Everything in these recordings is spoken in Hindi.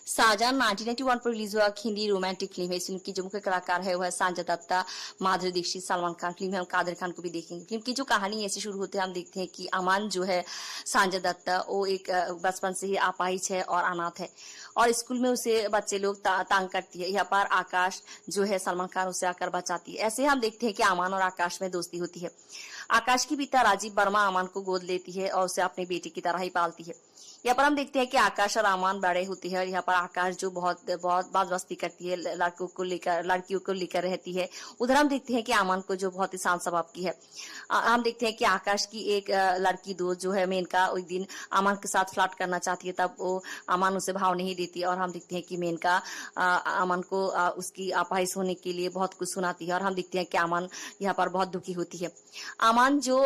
शाहजहां 1991 पर रिलीज हुआ एक हिंदी रोमांटिक फिल्म है। इस फिल्म की जो मुख्य कलाकार है वह संजय दत्ता, माधुरी दीक्षित, सलमान खान। फिल्म में हम कादर खान को भी देखेंगे। फिल्म की जो कहानी ऐसे शुरू होते हैं, हम देखते हैं कि अमान जो है संजय दत्ता, वो एक बचपन से ही अपाहिज है और अनाथ है और स्कूल में उसे बच्चे लोग तंग करती है। यहाँ पर आकाश जो है सलमान खान उसे आकर बचाती है। ऐसे हम देखते हैं कि अमान और आकाश में दोस्ती होती है। आकाश की पिता राजीव वर्मा अमान को गोद लेती है और उसे अपने बेटे की तरह ही पालती है। यहाँ पर हम देखते हैं कि आकाश और अमान बड़े होते हैं और यहाँ पर आकाश जो बहुत बहुत बदमस्ती करती है, लड़कियों को लेकर रहती है। उधर हम देखते हैं कि अमान को जो बहुत ही शांत स्वभाव की है। हम देखते हैं कि आकाश की एक लड़की दोस्त जो है मेनका, एक दिन अमान के साथ फ्लर्ट करना चाहती है, तब वो अमान उसे भाव नहीं देती और हम देखते हैं कि मेनका अमान को उसकी अपाहिज होने के लिए बहुत कुछ सुनाती है और हम देखते हैं कि अमान यहाँ पर बहुत दुखी होती है। अमान जो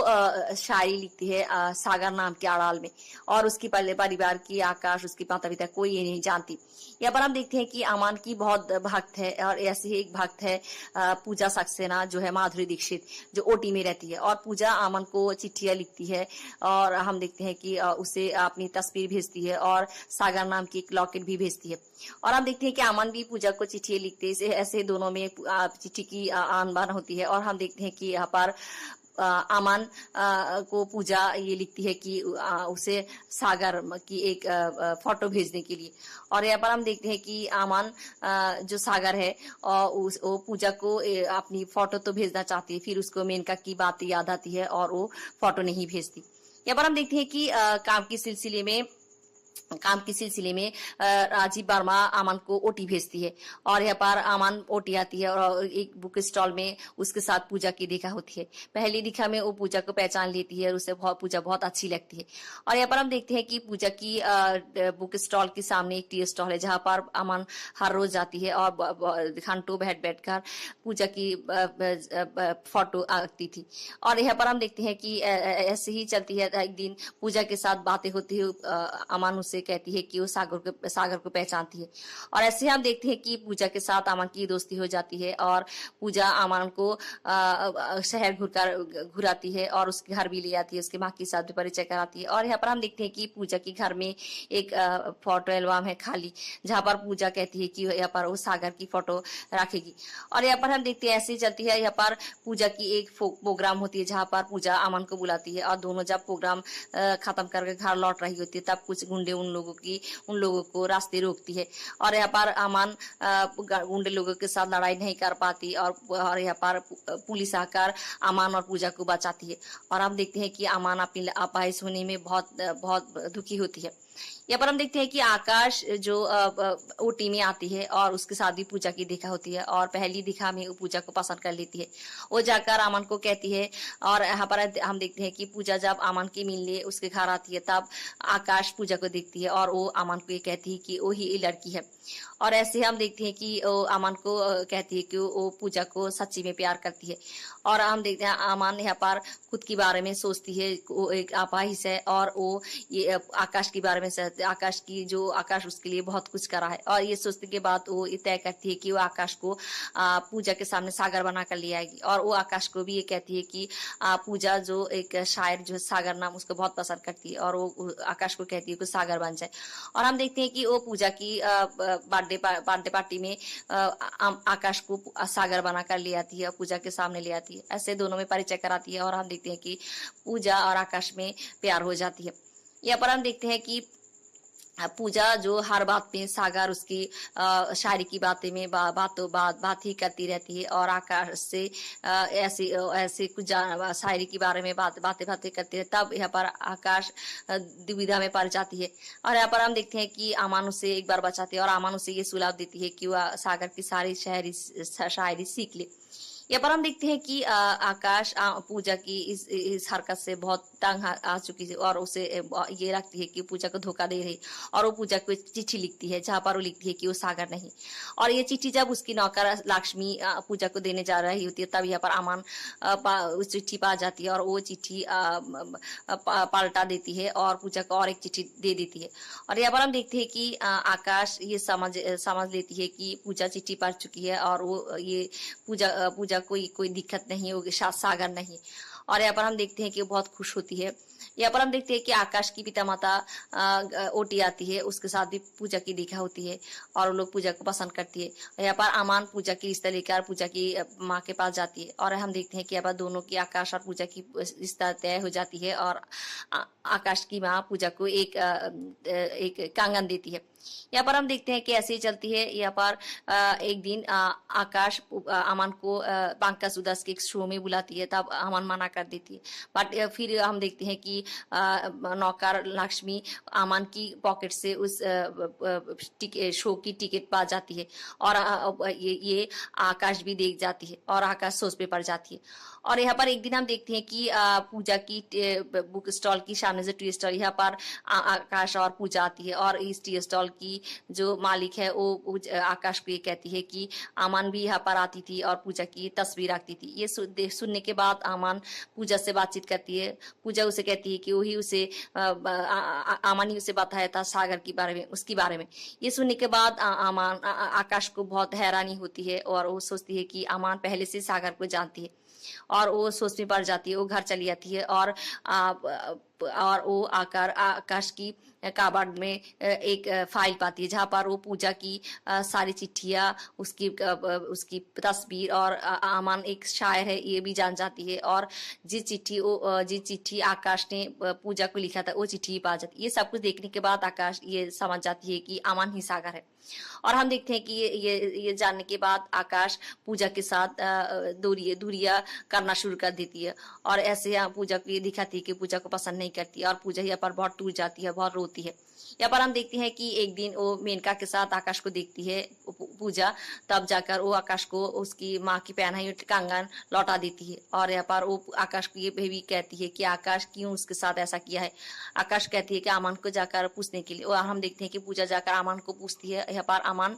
शायरी लिखती है सागर नाम के अड़ाल में और उसकी परिवार की, आकाश, उसके माता पिता कोई ये नहीं जानती। यहाँ पर हम देखते हैं कि अमान की बहुत भक्त है और ऐसे ही एक भक्त है पूजा सक्सेना जो है माधुरी दीक्षित, जो ओटी में रहती है और पूजा अमन को चिट्ठियां लिखती है और हम देखते हैं कि उसे अपनी तस्वीर भेजती है और सागर नाम की एक लॉकेट भी भेजती है और हम देखते हैं कि अमन भी पूजा को चिट्ठियां लिखते हैं। ऐसे दोनों में चिट्ठी की आन बान होती है और हम देखते हैं कि यहाँ पर अमन को पूजा ये लिखती है कि उसे सागर की एक फोटो भेजने के लिए और यहाँ पर हम देखते हैं कि अमन जो सागर है और वो पूजा को अपनी फोटो तो भेजना चाहती है, फिर उसको मेनका की बात याद आती है और वो फोटो नहीं भेजती। यहाँ पर हम देखते हैं कि काम के सिलसिले में राजीव वर्मा अमन को ओटी भेजती है और यहाँ पर अमन ओटी आती है और एक बुक स्टॉल में उसके साथ पूजा की देखा होती है। पहली दिखा में वो पूजा को पहचान लेती है और उसे पूजा बहुत अच्छी लगती है और यहाँ पर हम देखते हैं कि पूजा की बुक स्टॉल के सामने एक टी स्टॉल है जहाँ पर अमन हर रोज जाती है और घंटों बैठकर पूजा की फोटो आती थी और यहाँ पर हम देखते हैं कि ऐसे ही चलती है। एक दिन पूजा के साथ बातें होती है, अमन उसे कहती है कि वो सागर को पहचानती है और ऐसे हम देखते हैं कि पूजा के साथ अमन की दोस्ती हो जाती है और पूजा अमन को शहर घुराती है और उसके घर भी ले आती है, उसके माँ के साथ भी परिचय कराती है और यहाँ पर हम देखते हैं कि पूजा के घर में एक फोटो एल्बम है खाली, जहाँ पर पूजा कहती है कि यहाँ पर वो सागर की फोटो रखेगी और यहाँ पर हम देखते हैं ऐसे ही चलती है। यहाँ पर पूजा की एक प्रोग्राम होती है जहाँ पर पूजा अमन को बुलाती है और दोनों जब प्रोग्राम खत्म करके घर लौट रही होती है तब कुछ गुंडे उन लोगों को रास्ते रोकती है और यहाँ पर अमन गुंडे लोगों के साथ लड़ाई नहीं कर पाती और यहाँ पर पुलिस आकर अमन और पूजा को बचाती है और हम देखते हैं कि अमन अपनी अपाहिज होने में बहुत दुखी होती है। यहाँ पर हम देखते हैं कि आकाश जो ओटी में आती है और उसके साथ भी पूजा की देखा होती है और पहली दिखा में वो पूजा को पसंद कर लेती है। वो जाकर अमन को कहती है और यहाँ पर हम देखते हैं कि पूजा जब अमन के मिलने उसके घर आती है तब आकाश पूजा को देखती है और वो अमन को ये कहती है कि वो ही लड़की है और ऐसे हम देखते हैं कि वो अमन को कहती है कि वो पूजा को सच्ची में प्यार करती है और हम देखते हैं अमन यहाँ पर खुद के बारे में सोचती है, वो एक अपाहिज है और वो ये आकाश के बारे में आकाश उसके लिए बहुत कुछ करा है और ये सोचने के बाद वो ये तय करती है कि वो आकाश को पूजा के सामने सागर बनाकर ले आएगी और वो आकाश को भी ये कहती है कि पूजा जो एक शायर जो सागर नाम उसको बहुत पसंद करती है और वो आकाश को कहती है कि सागर बन जाए और हम देखते हैं कि वो पूजा की बर्थडे पार्टी में आकाश को सागर बनाकर ले आती है और पूजा के सामने ले आती है। ऐसे दोनों में परिचय कराती है और हम देखते हैं कि पूजा और आकाश में प्यार हो जाती है। यहाँ पर हम देखते हैं कि पूजा जो हर बात में सागर उसकी शायरी की बातें में बात ही करती रहती है और आकाश से ऐसे कुछ शायरी के बारे में बातें करती है। तब यहाँ पर आकाश दुविधा में पड़ जाती है और यहाँ पर हम देखते हैं कि अमन उसे एक बार बचाती है और अमन उसे ये सुझाव देती है कि वह सागर की सारी शायरी सीख ले। यहाँ पर हम देखते हैं कि आकाश पूजा की इस हरकत से बहुत तंग आ चुकी है और उसे ये लगती है कि पूजा को धोखा दे रही और वो पूजा को चिट्ठी लिखती है जहाँ पर वो लिखती है कि वो सागर नहीं और ये चिट्ठी जब उसकी नौकर लक्ष्मी पूजा को देने जा रही होती है तब यहाँ पर अमन उस चिट्ठी पा जाती है और वो चिट्ठी पलटा देती है और पूजा को और एक चिट्ठी दे देती है और यहाँ पर हम देखते हैं कि आकाश ये समझ लेती है कि पूजा चिट्ठी पढ़ चुकी है और वो ये पूजा कोई दिक्कत नहीं होगी, सागर नहीं और यहाँ पर हम देखते हैं कि वो बहुत खुश होती है यहाँ पर हम देखते हैं कि आकाश की पिता माता ओटी आती है, उसके साथ भी पूजा की दीक्षा होती है और वो लोग पूजा को पसंद करती है। यहाँ पर अमान पूजा की रिश्ता लेकर पूजा की माँ के पास जाती है और हम देखते हैं कि यहाँ पर दोनों की आकाश और पूजा की रिश्ता तय हो जाती है और आकाश की माँ पूजा को एक कंगन देती है। यहाँ पर हम देखते हैं कि ऐसे ही चलती है। यहाँ पर एक दिन आकाश अमन को पंकज उदास के एक शो में बुलाती है, तब अमन मना कर देती है। बट फिर हम देखते हैं कि नौकर लक्ष्मी अमन की पॉकेट से उस शो की टिकट पा जाती है और ये आकाश भी देख जाती है और आकाश सोच पे पड़ जाती है। और यहाँ पर एक दिन हम देखते हैं कि पूजा की बुक स्टॉल की सामने से टी स्टॉल, यहाँ पर आकाश और पूजा आती है और इस टी स्टॉल की जो मालिक है वो आकाश को ये कहती है कि अमन भी यहाँ पर आती थी और पूजा की तस्वीर रखती थी। ये सुनने के बाद अमन पूजा से बातचीत करती है। पूजा उसे कहती है कि वही उसे अमन ही उसे बताया था सागर के बारे में, उसके बारे में। ये सुनने के बाद अमन आकाश को बहुत हैरानी होती है और वो सोचती है कि अमन पहले से सागर को जानती है और वो सोच में पड़ जाती है। वो घर चली जाती है और वो आकाश की काबर्ड में एक फाइल पाती है जहाँ पर वो पूजा की सारी चिट्ठियाँ, उसकी तस्वीर और अमन एक शायर है ये भी जान जाती है और जिस चिट्ठी आकाश ने पूजा को लिखा था वो चिट्ठी पा जाती है। ये सब कुछ देखने के बाद आकाश ये समझ जाती है कि अमन ही सागर है। और हम देखते हैं कि ये जानने के बाद आकाश पूजा के साथ दूरियां करना शुरू कर देती है और ऐसे पूजा को ये दिखाती है कि पूजा को पसंद नहीं करती और पूजा यहाँ पर बहुत टूट जाती है, बहुत रोती है। यहाँ पर हम देखते हैं कि एक दिन वो मेनका के साथ आकाश को देखती है पूजा, तब जाकर वो आकाश को उसकी माँ की पहनाई हुई कंगन लौटा देती है और यहाँ पर वो आकाश को ये भी कहती है कि आकाश क्यों उसके साथ ऐसा किया है। आकाश कहती है कि अमन को जाकर पूछने के लिए, और हम देखते हैं कि पूजा जाकर अमन को पूछती है। यहाँ पर अमन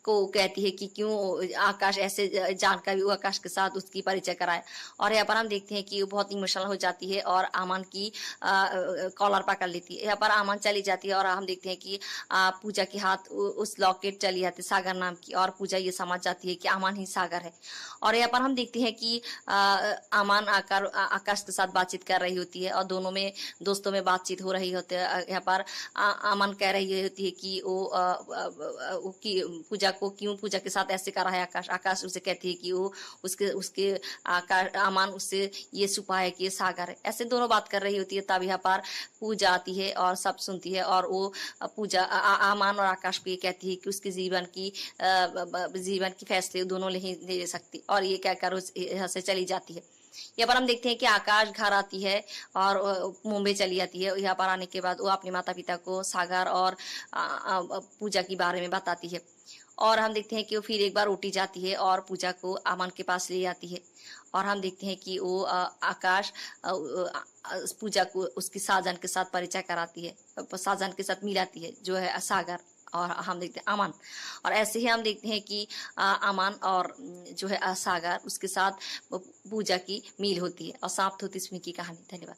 को कहती है कि क्यों आकाश ऐसे जानकर भी वो आकाश के साथ उसकी परिचय कराए। और यहाँ पर हम देखते हैं कि वो बहुत इमोशनल हो जाती है और अमन की कॉलर पकड़ लेती है। यहाँ पर अमन चली जाती है और हम देखते हैं कि पूजा के हाथ उस लॉकेट चली जाती है सागर नाम की और पूजा ये समझ जाती है कि अमन ही सागर है। और यहाँ पर हम देखते हैं कि अमन आकर आकाश के साथ बातचीत कर रही होती है और दोनों में दोस्तों में बातचीत हो रही होती है। यहाँ पर अमन कह रही होती है कि वो पूजा को क्यों पूजा के साथ ऐसे करा है आकाश। आकाश उसे कहती है कि वो उसके आकाश अमन उससे ये छुपा है कि ये सागर है। ऐसे दोनों बात कर रही होती है, तब यहाँ पर पूजा आती है और सब सुनती है और वो पूजा अमन और आकाश को ये कहती है कि उसके जीवन की फैसले दोनों नहीं ले सकती और ये कहकर उस यहाँ से चली जाती है। यहाँ पर हम देखते हैं कि आकाश घर आती है और मुंबई चली जाती है। यहाँ पर आने के बाद वो अपने माता पिता को सागर और पूजा के बारे में बताती है और हम देखते हैं कि वो फिर एक बार उठी जाती है और पूजा को अमन के पास ले जाती है और हम देखते हैं कि वो आकाश पूजा को उसकी साजन के साथ परिचय कराती है, साजन के साथ मिलाती है जो है सागर, और हम देखते हैं अमन। और ऐसे ही हम देखते हैं कि अमन और जो है सागर उसके साथ पूजा की मील होती है और समाप्त होती है इसमें की कहानी। धन्यवाद।